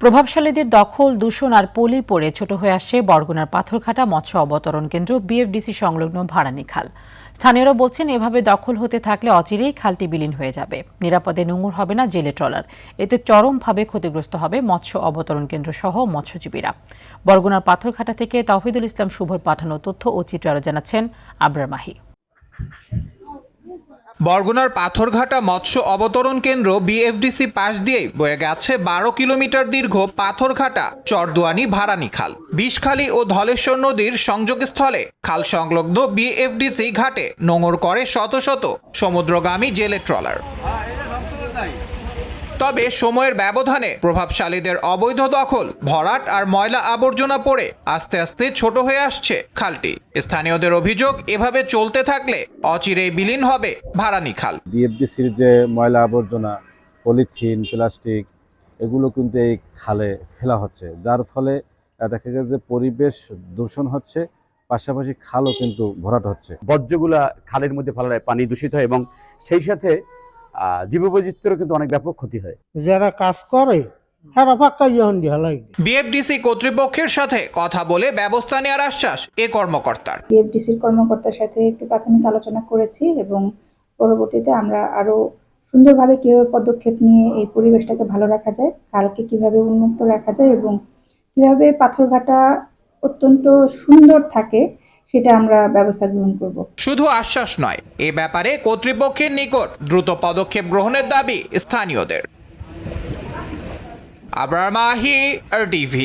প্রভাবশালীদের দখল, দূষণ আর পলির পড়ে ছোট হয়ে আসছে বরগুনার পাথরঘাটা মৎস্য অবতরণ কেন্দ্র বিএফডিসি সংলগ্ন ভাড়ানী খাল। স্থানীয়রা বলছেন, এভাবে দখল হতে থাকলে অচিরেই খালটি বিলীন হয়ে যাবে। নিরাপদে নোঙর হবে না জেলে ট্রলার। এতে চরমভাবে ক্ষতিগ্রস্ত হবে মৎস্য অবতরণ কেন্দ্র সহ মৎস্যজীবীরা। বরগুনার পাথরঘাটা থেকে তাওহিদুল ইসলাম শুভর পাঠানো তথ্য ও চিত্র আরো জানাচ্ছেন আবরার মাহি। বরগুনার পাথরঘাটা মৎস্য অবতরণ কেন্দ্র বিএফডিসি পাশ দিয়েই বয়ে গেছে 12 কিলোমিটার দীর্ঘ পাথরঘাটা চরদুয়ানি ভাড়ানী খাল। বিষখালী ও ধলেশ্বর নদীর সংযোগস্থলে খাল সংলগ্ন বিএফডিসি ঘাটে নোঙর করে শত শত সমুদ্রগামী জেলে ট্রলার। তবে সময়ের ব্যবধানে প্রভাবশালীদের অবৈধ দখল, ভরাট আর ময়লা আবর্জনা পড়ে আস্তে আস্তে ছোট হয়ে আসছে খালটি। স্থানীয়দের অভিযোগ, এভাবে চলতে থাকলে অচিরেই বিলীন হবে ভাড়ানী খাল। বিএফডিসির যে ময়লা আবর্জনা, পলিথিন, প্লাস্টিক এগুলো কিন্তু এই খালে ফেলা হচ্ছে, যার ফলে দেখা গেছে যে পরিবেশ দূষণ হচ্ছে, পাশাপাশি খালও কিন্তু ভরাট হচ্ছে। বর্জ্যগুলা খালের মধ্যে ফেলা হয়, পানি দূষিত হয় এবং সেই সাথে জীববৈচিত্র্যের কিন্তু অনেক ব্যাপক ক্ষতি হয়। যারা কাজ করে বিএফডিসি কর্তৃপক্ষের সাথে কথা বলে ব্যবস্থা নেওয়ার আশ্বাস এ কর্মকর্তার। বিএফডিসির কর্মকর্তার সাথে একটু প্রাথমিক আলোচনা করেছি এবং পরবর্তীতে আমরা আরো সুন্দরভাবে কিভাবে পদক্ষেপ নিয়ে এই পরিবেশটাকে ভালো রাখা যায়, খালকে কিভাবে উন্মুক্ত রাখা যায় এবং কিভাবে পাথরঘাটা অত্যন্ত সুন্দর থাকে সেটা আমরা ব্যবস্থা গ্রহণ করব। শুধু আশ্বাস নয়, এ ব্যাপারে কর্তৃপক্ষের নিকট দ্রুত পদক্ষেপ গ্রহণের দাবি স্থানীয়দের। আবরার মাহি, RTV।